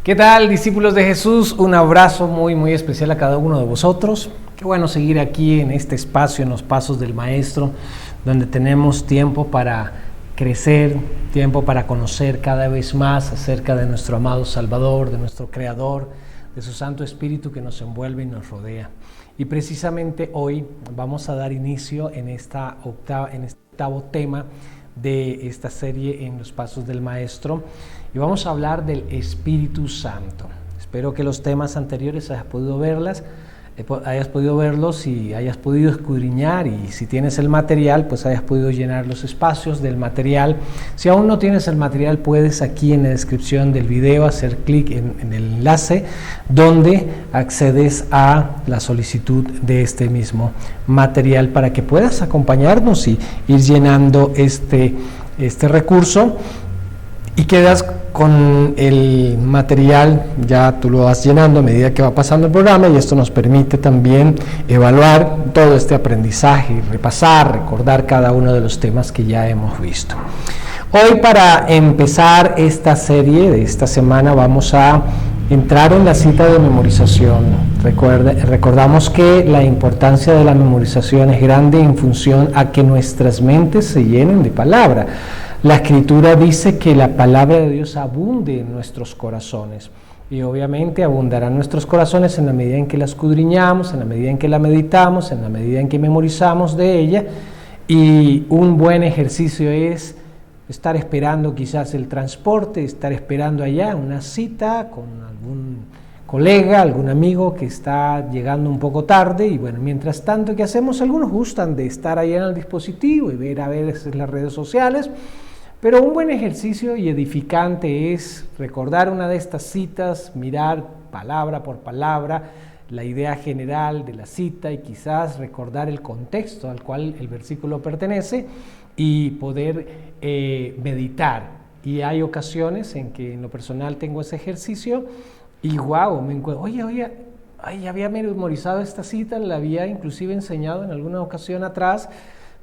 ¿Qué tal, discípulos de Jesús? Un abrazo muy especial a cada uno de vosotros. Qué bueno seguir aquí en este espacio, en los pasos del Maestro, donde tenemos tiempo para crecer, tiempo para conocer cada vez más acerca de nuestro amado Salvador, de nuestro Creador, de su Santo Espíritu que nos envuelve y nos rodea. Y precisamente hoy vamos a dar inicio en este octavo tema de esta serie en los pasos del Maestro, y vamos a hablar del Espíritu Santo. Espero que los temas anteriores hayas podido verlos y hayas podido escudriñar, y si tienes el material, pues hayas podido llenar los espacios del material. Si aún no tienes el material, puedes aquí en la descripción del video hacer clic en el enlace donde accedes a la solicitud de este mismo material para que puedas acompañarnos y ir llenando este recurso, y quedas con el material, ya tú lo vas llenando a medida que va pasando el programa, y esto nos permite también evaluar todo este aprendizaje, repasar, recordar cada uno de los temas que ya hemos visto. Hoy, para empezar esta serie de esta semana, vamos a entrar en la cita de memorización. Recordamos que la importancia de la memorización es grande en función a que nuestras mentes se llenen de palabra. La Escritura dice que la palabra de Dios abunde en nuestros corazones, y obviamente abundará en nuestros corazones en la medida en que la escudriñamos, en la medida en que la meditamos, en la medida en que memorizamos de ella. Y un buen ejercicio es estar esperando quizás el transporte, estar esperando allá una cita con algún colega, algún amigo que está llegando un poco tarde, y bueno, mientras tanto, ¿qué hacemos? Algunos gustan de estar allá en el dispositivo y ver a veces las redes sociales. Pero un buen ejercicio y edificante es recordar una de estas citas, mirar palabra por palabra la idea general de la cita, y quizás recordar el contexto al cual el versículo pertenece, y poder meditar. Y hay ocasiones en que en lo personal tengo ese ejercicio y wow, me encuentro, oye, había memorizado esta cita, la había inclusive enseñado en alguna ocasión atrás,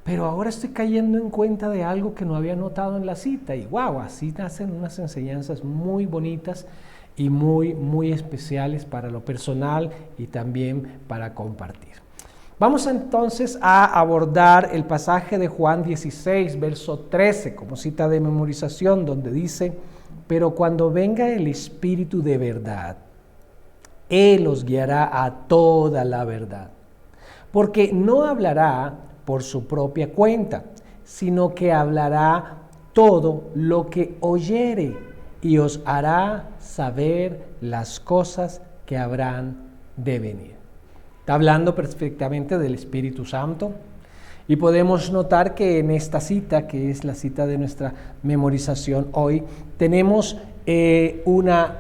pero ahora estoy cayendo en cuenta de algo que no había notado en la cita, y wow, así nacen unas enseñanzas muy bonitas y muy especiales para lo personal y también para compartir. Vamos entonces a abordar el pasaje de Juan 16, verso 13, como cita de memorización, donde dice: pero cuando venga el Espíritu de verdad, Él os guiará a toda la verdad, porque no hablará por su propia cuenta, sino que hablará todo lo que oyere, y os hará saber las cosas que habrán de venir. Está hablando perfectamente del Espíritu Santo, y podemos notar que en esta cita, que es la cita de nuestra memorización hoy, tenemos una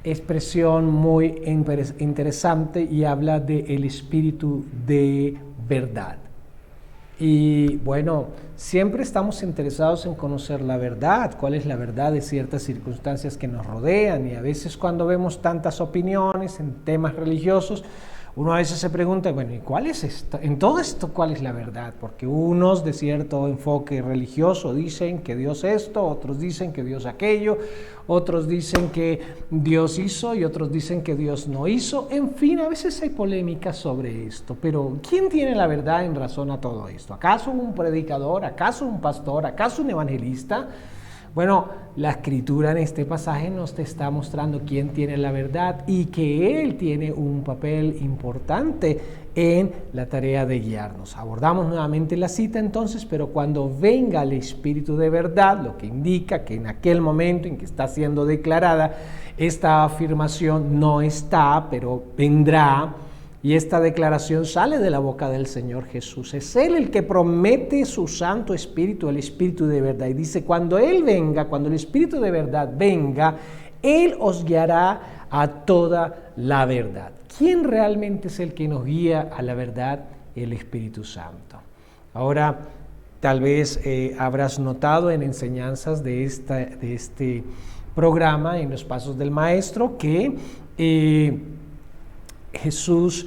expresión muy interesante, y habla del Espíritu de verdad. Y bueno, siempre estamos interesados en conocer la verdad, cuál es la verdad de ciertas circunstancias que nos rodean, y a veces cuando vemos tantas opiniones en temas religiosos, uno a veces se pregunta, bueno, ¿y cuál es esto? En todo esto, ¿cuál es la verdad? Porque unos de cierto enfoque religioso dicen que Dios esto, otros dicen que Dios aquello, otros dicen que Dios hizo y otros dicen que Dios no hizo. En fin, a veces hay polémicas sobre esto, pero ¿quién tiene la verdad en razón a todo esto? ¿Acaso un predicador? ¿Acaso un pastor? ¿Acaso un evangelista? Bueno, la Escritura en este pasaje nos está mostrando quién tiene la verdad, y que Él tiene un papel importante en la tarea de guiarnos. Abordamos nuevamente la cita entonces: pero cuando venga el Espíritu de verdad, lo que indica que en aquel momento en que está siendo declarada esta afirmación no está, pero vendrá. Y esta declaración sale de la boca del Señor Jesús. Es Él el que promete su Santo Espíritu, el Espíritu de verdad. Y dice, cuando Él venga, cuando el Espíritu de verdad venga, Él os guiará a toda la verdad. ¿Quién realmente es el que nos guía a la verdad? El Espíritu Santo. Ahora, tal vez habrás notado en enseñanzas de este programa, en los pasos del Maestro, que Jesús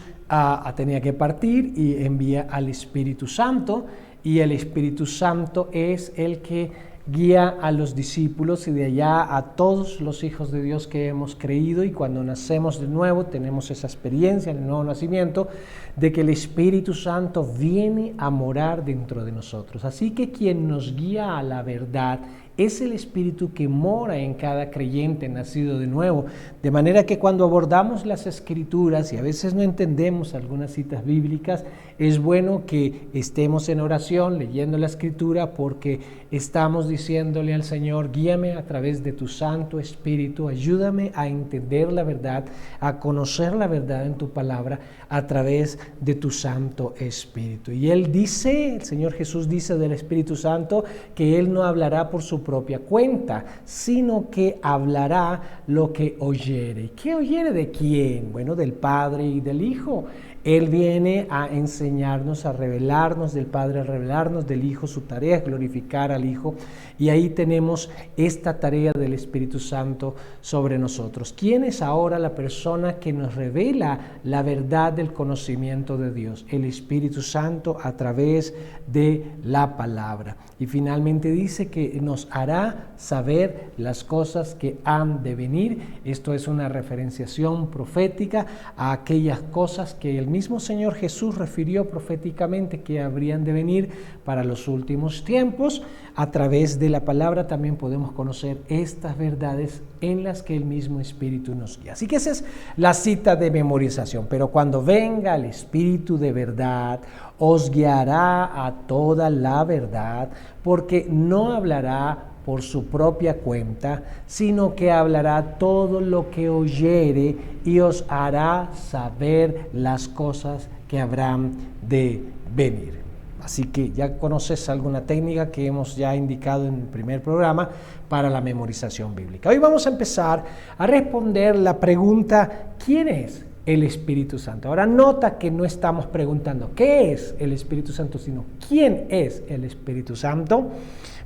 tenía que partir y envía al Espíritu Santo, y el Espíritu Santo es el que guía a los discípulos y de allá a todos los hijos de Dios que hemos creído, y cuando nacemos de nuevo tenemos esa experiencia en el nuevo nacimiento de que el Espíritu Santo viene a morar dentro de nosotros. Así que quien nos guía a la verdad es el Espíritu que mora en cada creyente nacido de nuevo, de manera que cuando abordamos las Escrituras y a veces no entendemos algunas citas bíblicas, es bueno que estemos en oración leyendo la Escritura, porque estamos diciéndole al Señor: guíame a través de tu Santo Espíritu, ayúdame a entender la verdad, a conocer la verdad en tu palabra a través de tu Santo Espíritu. Y Él dice, el Señor Jesús dice del Espíritu Santo, que Él no hablará por su propia cuenta, sino que hablará lo que oyere. ¿Qué oyere de quién? Bueno, del Padre y del Hijo. Él viene a enseñarnos, a revelarnos del Padre, a revelarnos del Hijo. Su tarea es glorificar al Hijo, y ahí tenemos esta tarea del Espíritu Santo sobre nosotros. ¿Quién es ahora la persona que nos revela la verdad del conocimiento de Dios? El Espíritu Santo a través de la palabra. Y finalmente dice que nos hará saber las cosas que han de venir. Esto es una referenciación profética a aquellas cosas que el mismo Señor Jesús refirió proféticamente que habrían de venir para los últimos tiempos. A través de la palabra también podemos conocer estas verdades en las que el mismo Espíritu nos guía. Así que esa es la cita de memorización. Pero cuando venga el Espíritu de verdad, os guiará a toda la verdad, porque no hablará por su propia cuenta, sino que hablará todo lo que oyere y os hará saber las cosas que habrán de venir. Así que ya conoces alguna técnica que hemos ya indicado en el primer programa para la memorización bíblica. Hoy vamos a empezar a responder la pregunta: ¿quién es el Espíritu Santo? Ahora nota que no estamos preguntando ¿qué es el Espíritu Santo?, sino ¿quién es el Espíritu Santo?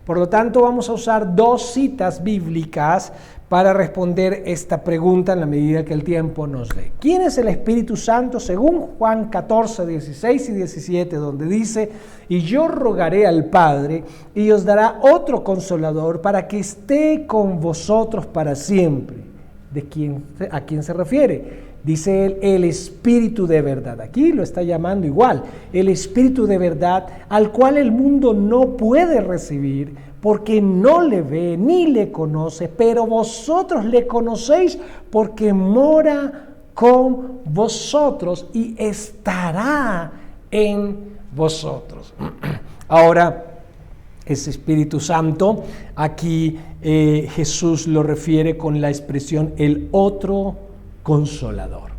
Por lo tanto, vamos a usar dos citas bíblicas para responder esta pregunta en la medida que el tiempo nos dé. ¿Quién es el Espíritu Santo? Según Juan 14, 16 y 17, donde dice: y yo rogaré al Padre, y os dará otro Consolador para que esté con vosotros para siempre. ¿A quién se refiere? Dice él, el Espíritu de verdad. Aquí lo está llamando igual, el Espíritu de verdad, al cual el mundo no puede recibir, porque no le ve ni le conoce, pero vosotros le conocéis, porque mora con vosotros y estará en vosotros. Ahora, ese Espíritu Santo, aquí Jesús lo refiere con la expresión el otro Consolador.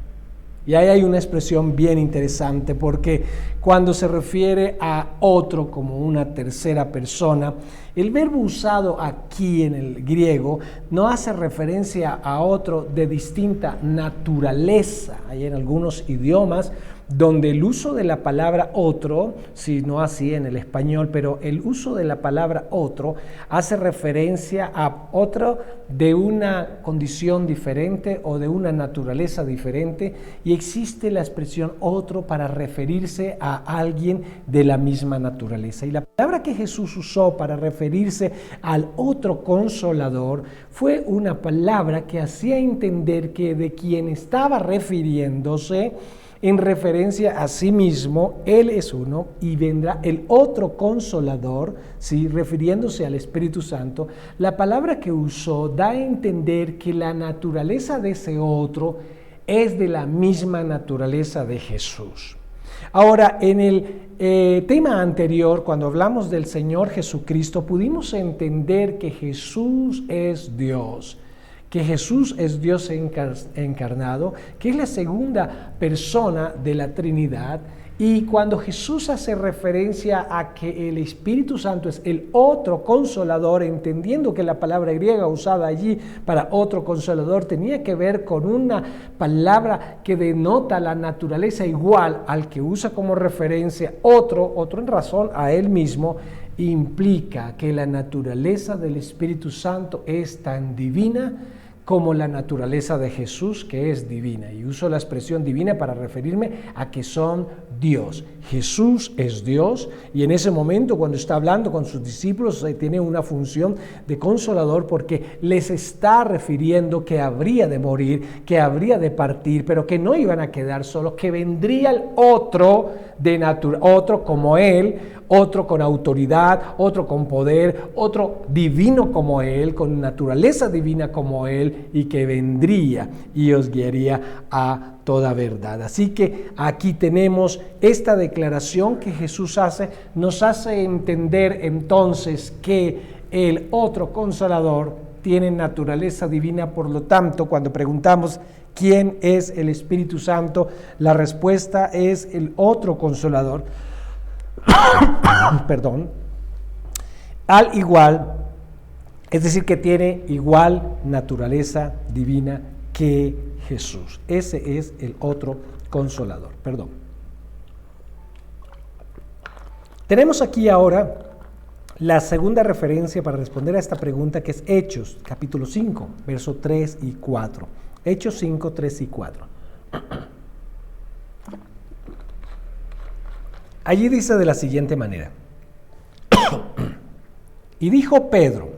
Y ahí hay una expresión bien interesante, porque cuando se refiere a otro como una tercera persona, el verbo usado aquí en el griego no hace referencia a otro de distinta naturaleza. Hay en algunos idiomas donde el uso de la palabra otro, si no así en el español, pero el uso de la palabra otro hace referencia a otro de una condición diferente o de una naturaleza diferente, y existe la expresión otro para referirse a alguien de la misma naturaleza. Y la palabra que Jesús usó para referirse al otro Consolador fue una palabra que hacía entender que de quien estaba refiriéndose en referencia a sí mismo, Él es uno y vendrá el otro Consolador, ¿sí?, refiriéndose al Espíritu Santo. La palabra que usó da a entender que la naturaleza de ese otro es de la misma naturaleza de Jesús. Ahora, en el tema anterior, cuando hablamos del Señor Jesucristo, pudimos entender que Jesús es Dios, que Jesús es Dios encarnado, que es la segunda persona de la Trinidad. Y cuando Jesús hace referencia a que el Espíritu Santo es el otro Consolador, entendiendo que la palabra griega usada allí para otro Consolador tenía que ver con una palabra que denota la naturaleza igual al que usa como referencia otro en razón a él mismo, implica que la naturaleza del Espíritu Santo es tan divina como la naturaleza de Jesús, que es divina. Y uso la expresión divina para referirme a que son Dios. Jesús es Dios, y en ese momento, cuando está hablando con sus discípulos, tiene una función de consolador, porque les está refiriendo que habría de morir, que habría de partir, pero que no iban a quedar solos, que vendría el otro otro como Él, otro con autoridad, otro con poder, otro divino como Él, con naturaleza divina como Él, y que vendría y os guiaría a toda verdad. Así que aquí tenemos esta declaración que Jesús hace, nos hace entender entonces que el otro consolador tiene naturaleza divina. Por lo tanto, cuando preguntamos ¿quién es el Espíritu Santo?, la respuesta es el otro consolador. Perdón. Al igual, es decir, que tiene igual naturaleza divina que Jesús. Ese es el otro consolador. Perdón. Tenemos aquí ahora la segunda referencia para responder a esta pregunta, que es Hechos, capítulo 5, versos 3 y 4. Hechos 5, 3 y 4. Allí dice de la siguiente manera: y dijo Pedro,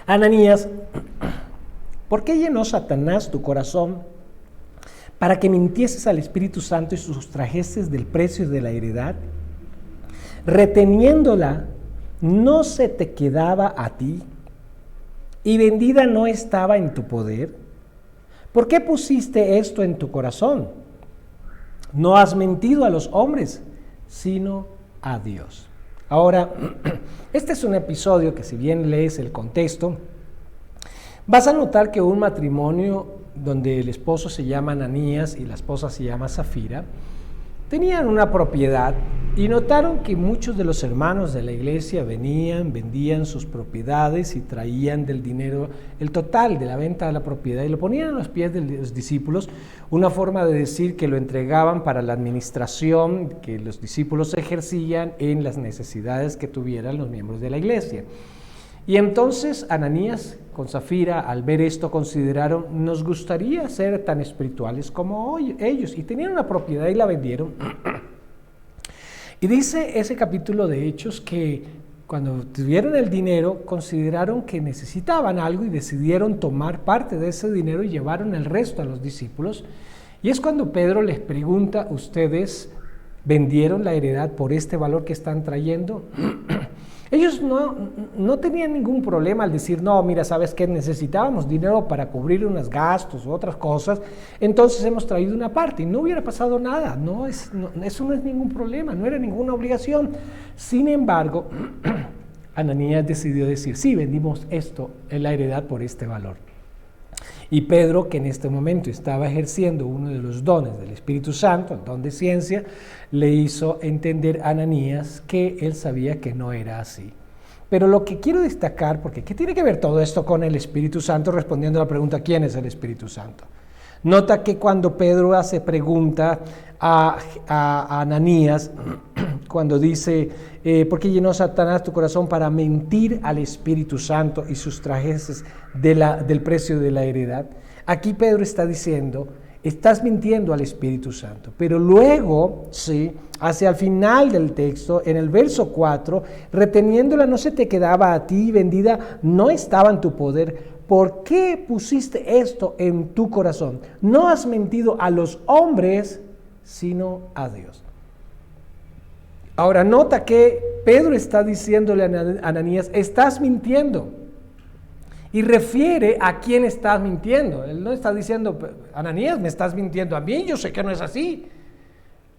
Ananías, ¿por qué llenó Satanás tu corazón para que mintieses al Espíritu Santo y sustrajeses del precio de la heredad? Reteniéndola, ¿no se te quedaba a ti? ¿Y vendida no estaba en tu poder? ¿Por qué pusiste esto en tu corazón? No has mentido a los hombres, sino a Dios. Ahora, este es un episodio que, si bien lees el contexto, vas a notar que un matrimonio donde el esposo se llama Ananías y la esposa se llama Zafira, tenían una propiedad, y notaron que muchos de los hermanos de la iglesia venían, vendían sus propiedades y traían del dinero el total de la venta de la propiedad y lo ponían a los pies de los discípulos, una forma de decir que lo entregaban para la administración que los discípulos ejercían en las necesidades que tuvieran los miembros de la iglesia. Y entonces Ananías con Zafira, al ver esto, consideraron, nos gustaría ser tan espirituales como ellos, y tenían una propiedad y la vendieron. Y dice ese capítulo de Hechos que cuando tuvieron el dinero, consideraron que necesitaban algo y decidieron tomar parte de ese dinero y llevaron el resto a los discípulos. Y es cuando Pedro les pregunta, ¿ustedes vendieron la heredad por este valor que están trayendo? Ellos no tenían ningún problema al decir, no, mira, ¿sabes qué? Necesitábamos dinero para cubrir unos gastos u otras cosas, entonces hemos traído una parte y no hubiera pasado nada. Eso no es ningún problema, no era ninguna obligación. Sin embargo, Ananías decidió decir, sí, vendimos esto, la heredad, por este valor. Y Pedro, que en este momento estaba ejerciendo uno de los dones del Espíritu Santo, el don de ciencia, le hizo entender a Ananías que él sabía que no era así. Pero lo que quiero destacar, porque ¿qué tiene que ver todo esto con el Espíritu Santo? Respondiendo a la pregunta, ¿quién es el Espíritu Santo? Nota que cuando Pedro hace pregunta a Ananías, cuando dice, ¿por qué llenó Satanás tu corazón para mentir al Espíritu Santo y sustrajeses del precio de la heredad? Aquí Pedro está diciendo, estás mintiendo al Espíritu Santo. Pero luego, sí, hacia el final del texto, en el verso 4, reteniéndola no se te quedaba a ti, vendida no estaba en tu poder. ¿Por qué pusiste esto en tu corazón? No has mentido a los hombres, sino a Dios. Ahora nota que Pedro está diciéndole a Ananías, estás mintiendo. Y refiere a quién estás mintiendo. Él no está diciendo, Ananías, me estás mintiendo a mí, yo sé que no es así.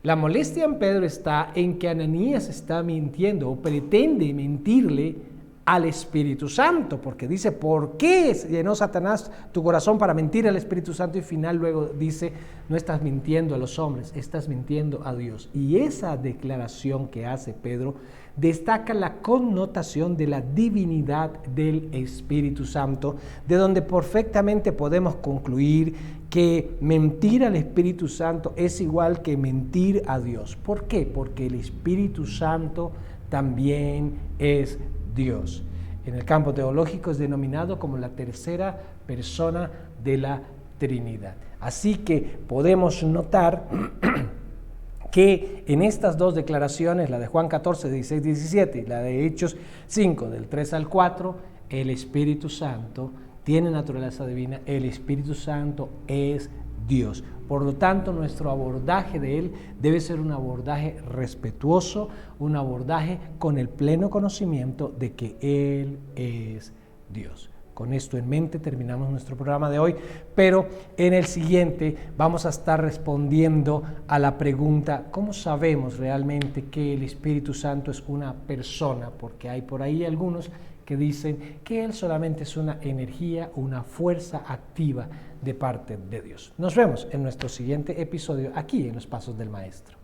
La molestia en Pedro está en que Ananías está mintiendo o pretende mentirle al Espíritu Santo, porque dice, ¿por qué llenó Satanás tu corazón para mentir al Espíritu Santo? Y final luego dice, no estás mintiendo a los hombres, estás mintiendo a Dios. Y esa declaración que hace Pedro destaca la connotación de la divinidad del Espíritu Santo, de donde perfectamente podemos concluir que mentir al Espíritu Santo es igual que mentir a Dios. ¿Por qué? Porque el Espíritu Santo también es Dios. En el campo teológico es denominado como la tercera persona de la Trinidad. Así que podemos notar que en estas dos declaraciones, la de Juan 14, 16, 17 y la de Hechos 5, del 3 al 4, el Espíritu Santo tiene naturaleza divina, el Espíritu Santo es Dios. Por lo tanto, nuestro abordaje de Él debe ser un abordaje respetuoso, un abordaje con el pleno conocimiento de que Él es Dios. Con esto en mente terminamos nuestro programa de hoy, pero en el siguiente vamos a estar respondiendo a la pregunta: ¿cómo sabemos realmente que el Espíritu Santo es una persona? Porque hay por ahí algunos que dicen que Él solamente es una energía, una fuerza activa de parte de Dios. Nos vemos en nuestro siguiente episodio aquí en Los Pasos del Maestro.